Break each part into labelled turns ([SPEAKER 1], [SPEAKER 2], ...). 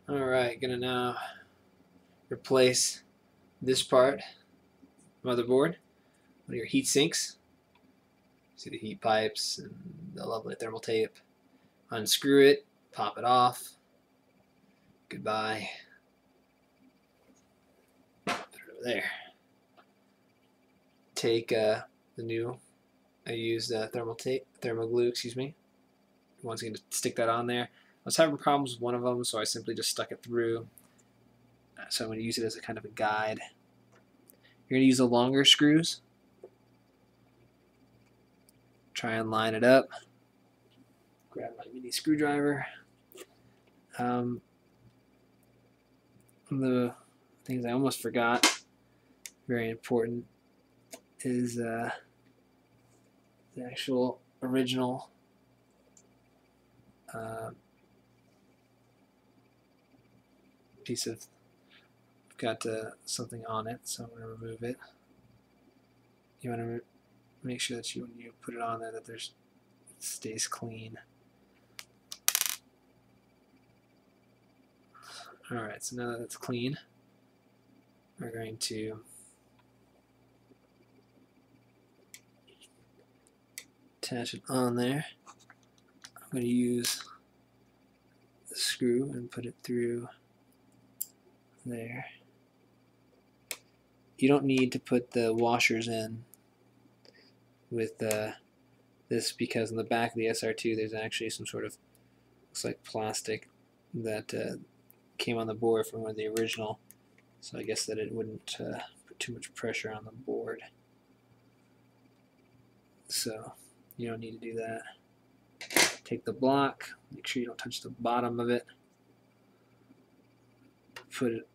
[SPEAKER 1] Alright, gonna now replace this part, motherboard, one of your heat sinks. See the heat pipes and the lovely thermal tape. Unscrew it, pop it off. Goodbye. Put it over there. Take the new, I used thermal glue, excuse me. Once again, to stick that on there. I was having problems with one of them, so I simply just stuck it through. So I'm going to use it as a kind of a guide. You're going to use the longer screws. Try and line it up. Grab my mini screwdriver. One of the things I almost forgot, very important, is the actual original piece of, got something on it, so I'm going to remove it. You want to make sure that when you put it on there that it stays clean. Alright, so now that it's clean, we're going to attach it on there. I'm going to use the screw and put it through there. You don't need to put the washers in with this, because in the back of the SR-2 there's actually some sort of, looks like plastic that came on the board from one of the original, so I guess that it wouldn't put too much pressure on the board. So you don't need to do that. Take the block, make sure you don't touch the bottom of it. Put it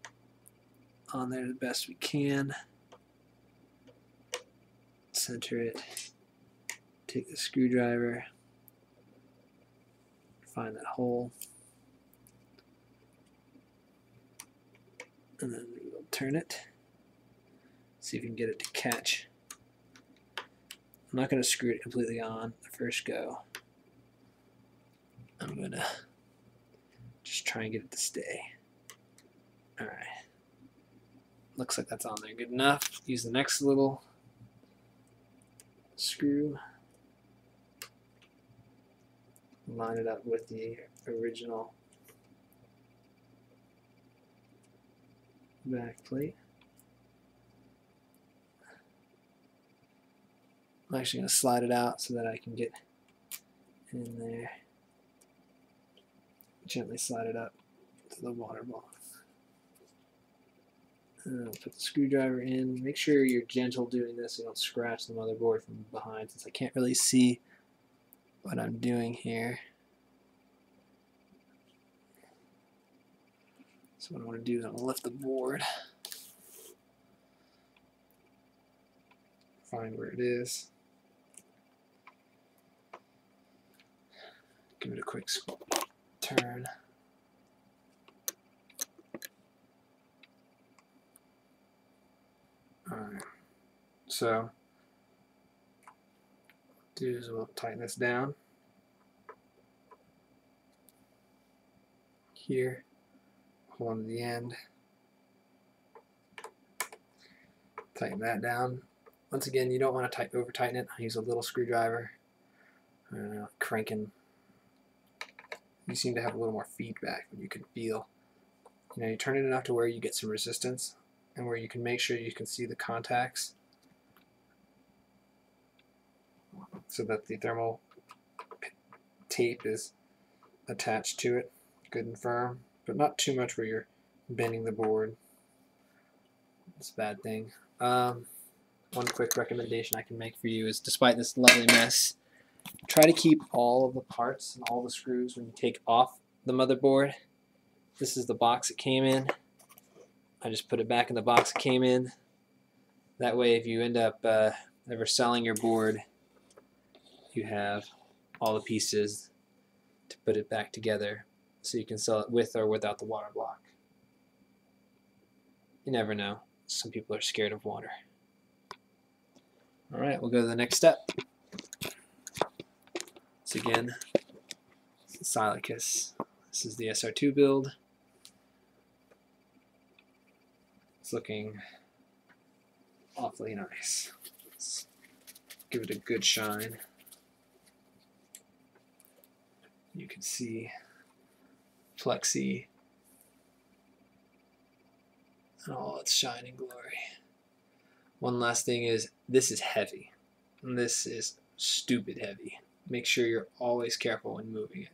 [SPEAKER 1] on there the best we can. Center it. Take the screwdriver. Find that hole. And then we'll turn it. See if you can get it to catch. I'm not going to screw it completely on the first go. I'm going to just try and get it to stay. Alright. Looks like that's on there good enough. Use the next little screw. Line it up with the original back plate. I'm actually going to slide it out so that I can get in there. Gently slide it up to the water block. Put the screwdriver in. Make sure you're gentle doing this so you don't scratch the motherboard from behind, since I can't really see what I'm doing here. So what I want to do is I'm going to lift the board, find where it is, give it a quick turn. Alright, so do is we'll tighten this down here, hold on to the end, tighten that down. Once again, you don't want to over tighten it. I use a little screwdriver, cranking. You seem to have a little more feedback when you can feel. You turn it enough to where you get some resistance, and where you can make sure you can see the contacts so that the thermal tape is attached to it good and firm, but not too much where you're bending the board. It's a bad thing. One quick recommendation I can make for you is, despite this lovely mess, try to keep all of the parts and all the screws when you take off the motherboard. This is the box it came in. I just put it back in the box it came in. That way, if you end up ever selling your board, you have all the pieces to put it back together, so you can sell it with or without the water block. You never know. Some people are scared of water. Alright, we'll go to the next step. So again, Silicus. This is the SR-2 build. It's looking awfully nice. Let's give it a good shine. You can see plexi and all its shining glory. One last thing is, this is heavy. And this is stupid heavy. Make sure you're always careful when moving it.